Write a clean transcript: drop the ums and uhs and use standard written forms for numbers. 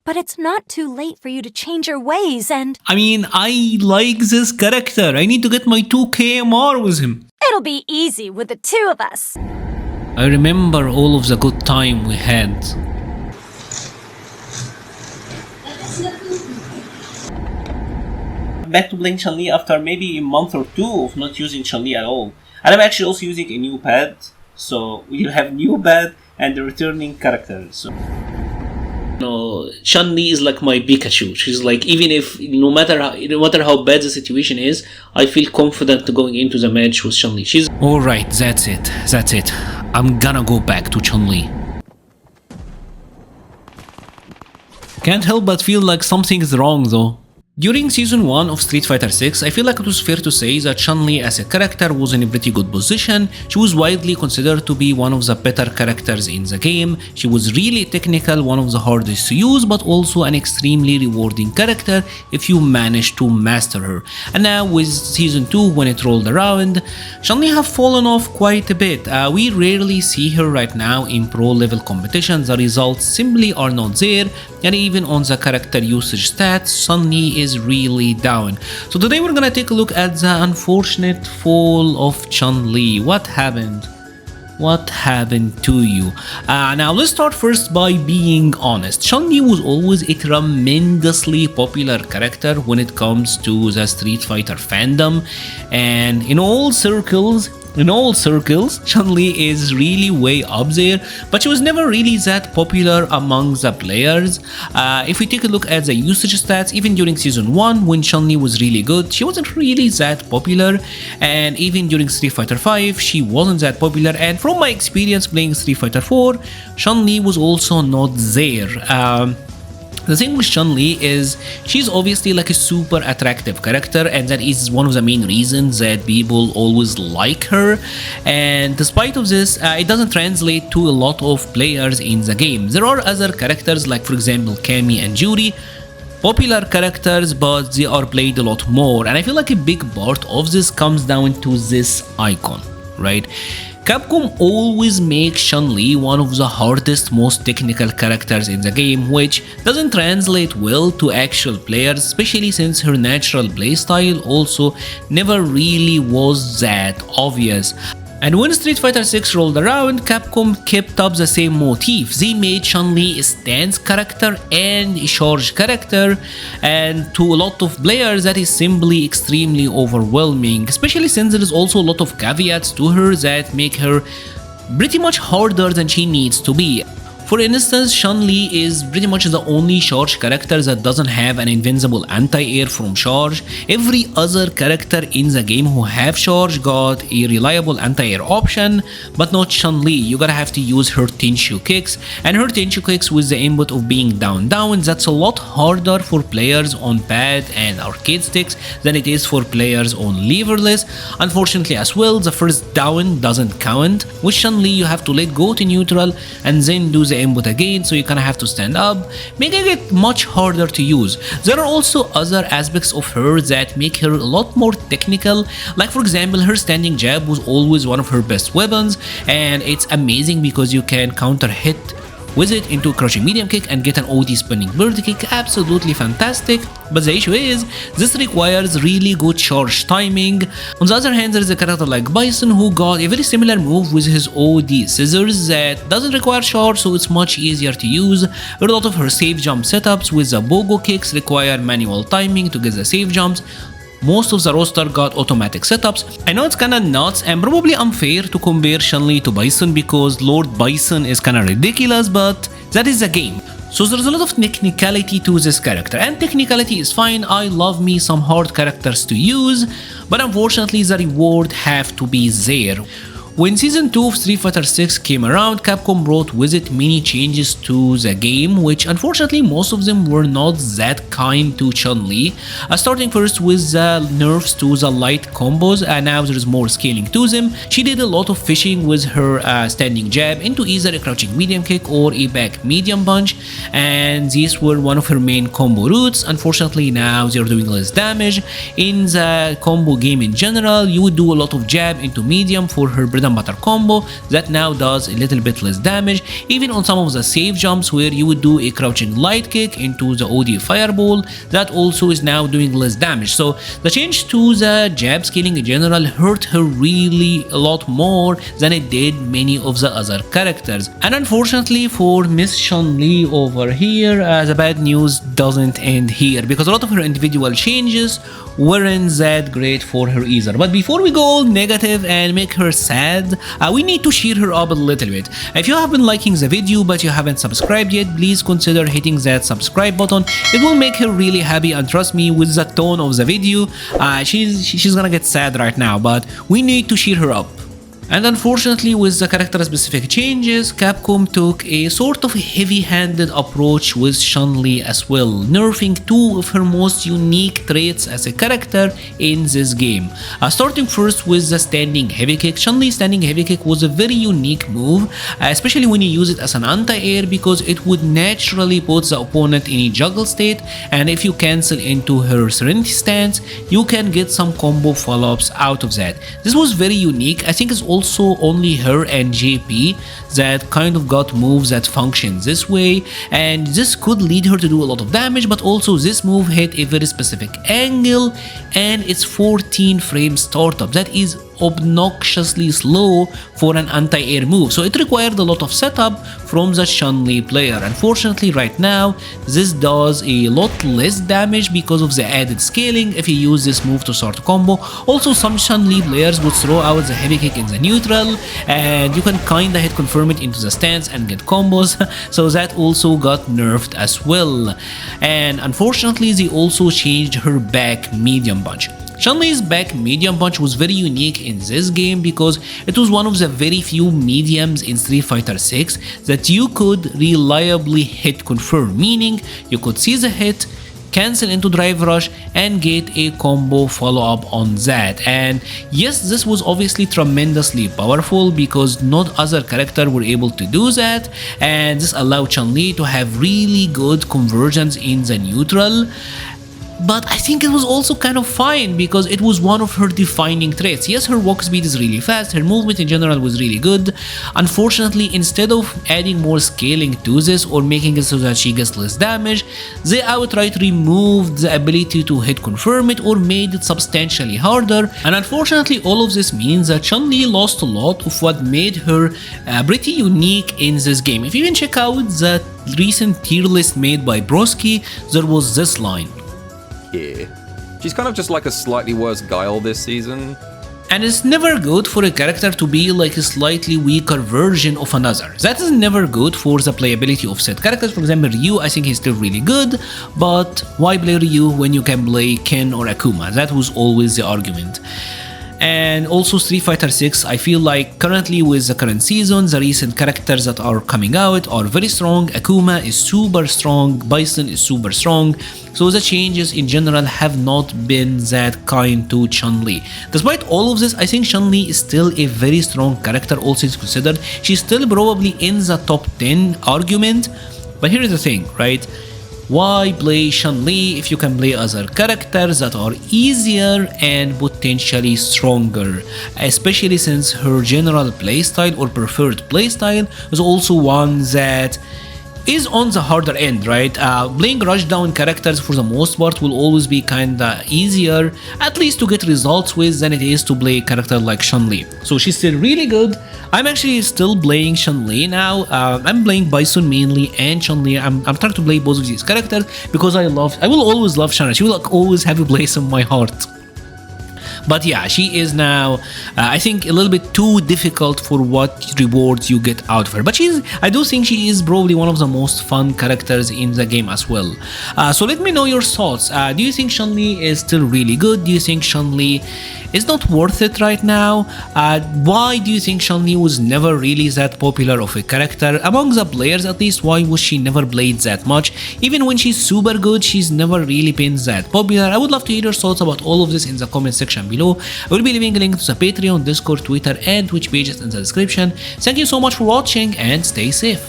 But it's not too late for you to change your ways and... I mean, I like this character. I need to get my 2K MR with him. It'll be easy with the two of us. I remember all of the good time we had. Back to playing Chun-Li after maybe a month or two of not using Chun-Li at all. And I'm actually also using a new pad. So we'll have new pad and a returning character. So no, Chun-Li is like my Pikachu. She's like, even if no matter how bad the situation is, I feel confident going into the match with Chun-Li. She's alright. That's it. I'm gonna go back to Chun-Li. Can't help but feel like something is wrong though. During Season 1 of Street Fighter 6, I feel like it was fair to say that Chun-Li as a character was in a pretty good position. She was widely considered to be one of the better characters in the game. She was really technical, one of the hardest to use, but also an extremely rewarding character if you manage to master her. And now with Season 2, when it rolled around, Chun-Li have fallen off quite a bit. We rarely see her right now in pro level competitions. The results simply are not there, and even on the character usage stats, Chun-Li is really down. So today we're gonna take a look at the unfortunate fall of Chun-Li. What happened? What happened to you? Now let's start first by being honest. Chun-Li was always a tremendously popular character when it comes to the Street Fighter fandom, and in all circles, Chun-Li is really way up there, but she was never really that popular among the players. If we take a look at the usage stats, even during Season 1 when Chun-Li was really good, she wasn't really that popular, and even during Street Fighter 5 she wasn't that popular, and from my experience playing Street Fighter 4, Chun-Li was also not there. The thing with Chun-Li is she's obviously like a super attractive character, and that is one of the main reasons that people always like her, and despite of this, it doesn't translate to a lot of players in the game. There are other characters like, for example, Cammy and Judy, popular characters, but they are played a lot more, and I feel like a big part of this comes down to this icon, right? Capcom always makes Chun-Li one of the hardest, most technical characters in the game, which doesn't translate well to actual players, especially since her natural playstyle also never really was that obvious. And when Street Fighter 6 rolled around, Capcom kept up the same motif. They made Chun-Li a stance character and a charge character, and to a lot of players that is simply extremely overwhelming, especially since there is also a lot of caveats to her that make her pretty much harder than she needs to be. For instance, Chun-Li is pretty much the only charge character that doesn't have an invincible anti-air from charge. Every other character in the game who have charge got a reliable anti-air option, but not Chun-Li. You gotta have to use her Tenshu kicks, and her Tenshu kicks with the input of being down, that's a lot harder for players on pad and arcade sticks than it is for players on leverless. Unfortunately as well, the first down doesn't count. With Chun-Li you have to let go to neutral and then do the input again, so you kind of have to stand up, making it much harder to use. There are also other aspects of her that make her a lot more technical, like for example her standing jab was always one of her best weapons, and it's amazing because you can counter hit with it into a crouching medium kick and get an OD spinning bird kick. Absolutely fantastic, but the issue is this requires really good charge timing. On the other hand, there is a character like Bison who got a very similar move with his OD scissors that doesn't require charge, so it's much easier to use. A lot of her safe jump setups with the BOGO kicks require manual timing to get the safe jumps. Most of the roster got automatic setups. I know it's kinda nuts and probably unfair to compare Chun-Li to Bison because Lord Bison is kinda ridiculous, but that is the game. So there's a lot of technicality to this character, and technicality is fine. I love me some hard characters to use, but unfortunately the reward have to be there. When Season 2 of Street Fighter 6 came around, Capcom brought with it many changes to the game, which unfortunately most of them were not that kind to Chun-Li. Starting first with the nerfs to the light combos, and now there is more scaling to them. She did a lot of fishing with her standing jab into either a crouching medium kick or a back medium punch, and these were one of her main combo routes. Unfortunately now they're doing less damage. In the combo game in general, you would do a lot of jab into medium for her and butter combo that now does a little bit less damage, even on some of the safe jumps where you would do a crouching light kick into the OD fireball, that also is now doing less damage. So the change to the jab scaling in general hurt her really a lot more than it did many of the other characters. And unfortunately for Miss Chun-Li over here, the bad news doesn't end here, because a lot of her individual changes weren't that great for her either. But before we go all negative and make her sad, we need to cheer her up a little bit. If you have been liking the video but you haven't subscribed yet, please consider hitting that subscribe button. It will make her really happy, and trust me, with the tone of the video, she's gonna get sad right now, but we need to cheer her up. And unfortunately, with the character-specific changes, Capcom took a sort of heavy-handed approach with Chun-Li as well, nerfing two of her most unique traits as a character in this game. Starting first with the standing heavy kick. Chun-Li's standing heavy kick was a very unique move, especially when you use it as an anti-air, because it would naturally put the opponent in a juggle state, and if you cancel into her Serenity stance, you can get some combo follow-ups out of that. This was very unique. I think it's also only her and JP that kind of got moves that function this way, and this could lead her to do a lot of damage, but also this move hit a very specific angle and it's 14 frame startup. That is obnoxiously slow for an anti-air move, so it required a lot of setup from the Chun-Li player. Unfortunately right now this does a lot less damage because of the added scaling if you use this move to start a combo. Also, some Chun-Li players would throw out the heavy kick in the neutral and you can kinda hit confirm it into the stance and get combos, so that also got nerfed as well. And unfortunately they also changed her back medium punch. Chun-Li's back medium punch was very unique in this game because it was one of the very few mediums in Street Fighter 6 that you could reliably hit confirm, meaning you could see the hit, cancel into drive rush and get a combo follow-up on that. And yes, this was obviously tremendously powerful because not other characters were able to do that, and this allowed Chun-Li to have really good conversions in the neutral. But I think it was also kind of fine because it was one of her defining traits. Yes, her walk speed is really fast, her movement in general was really good. Unfortunately, instead of adding more scaling to this or making it so that she gets less damage, they outright removed the ability to hit confirm it or made it substantially harder. And unfortunately, all of this means that Chun-Li lost a lot of what made her pretty unique in this game. If you even check out the recent tier list made by Broski, there was this line. Here. She's kind of just like a slightly worse Guile this season. And it's never good for a character to be like a slightly weaker version of another. That is never good for the playability of said characters. For example, Ryu, I think he's still really good, but why play Ryu when you can play Ken or Akuma? That was always the argument. And also Street Fighter 6, I feel like currently with the current season, the recent characters that are coming out are very strong. Akuma is super strong, Bison is super strong, so the changes in general have not been that kind to Chun-Li. Despite all of this, I think Chun-Li is still a very strong character, all things considered. She's still probably in the top 10 argument, but here's the thing, right? Why play Chun-Li if you can play other characters that are easier and potentially stronger? Especially since her general playstyle or preferred playstyle is also one that is on the harder end, right? Playing rushdown characters for the most part will always be kinda easier, at least to get results with, than it is to play a character like Chun-Li. So she's still really good. I'm actually still playing Chun-Li now. I'm playing Bison mainly and Chun-Li. I'm trying to play both of these characters because I will always love Chun-Li. She will always have a place in my heart. But yeah, she is now, I think, a little bit too difficult for what rewards you get out of her. But I do think she is probably one of the most fun characters in the game as well. So let me know your thoughts. Do you think Chun-Li is still really good? Do you think Chun-Li is not worth it right now? Why do you think Chun-Li was never really that popular of a character? Among the players at least, why was she never played that much? Even when she's super good, she's never really been that popular. I would love to hear your thoughts about all of this in the comment section below. I will be leaving a link to the Patreon, Discord, Twitter and Twitch pages in the description. Thank you so much for watching and stay safe.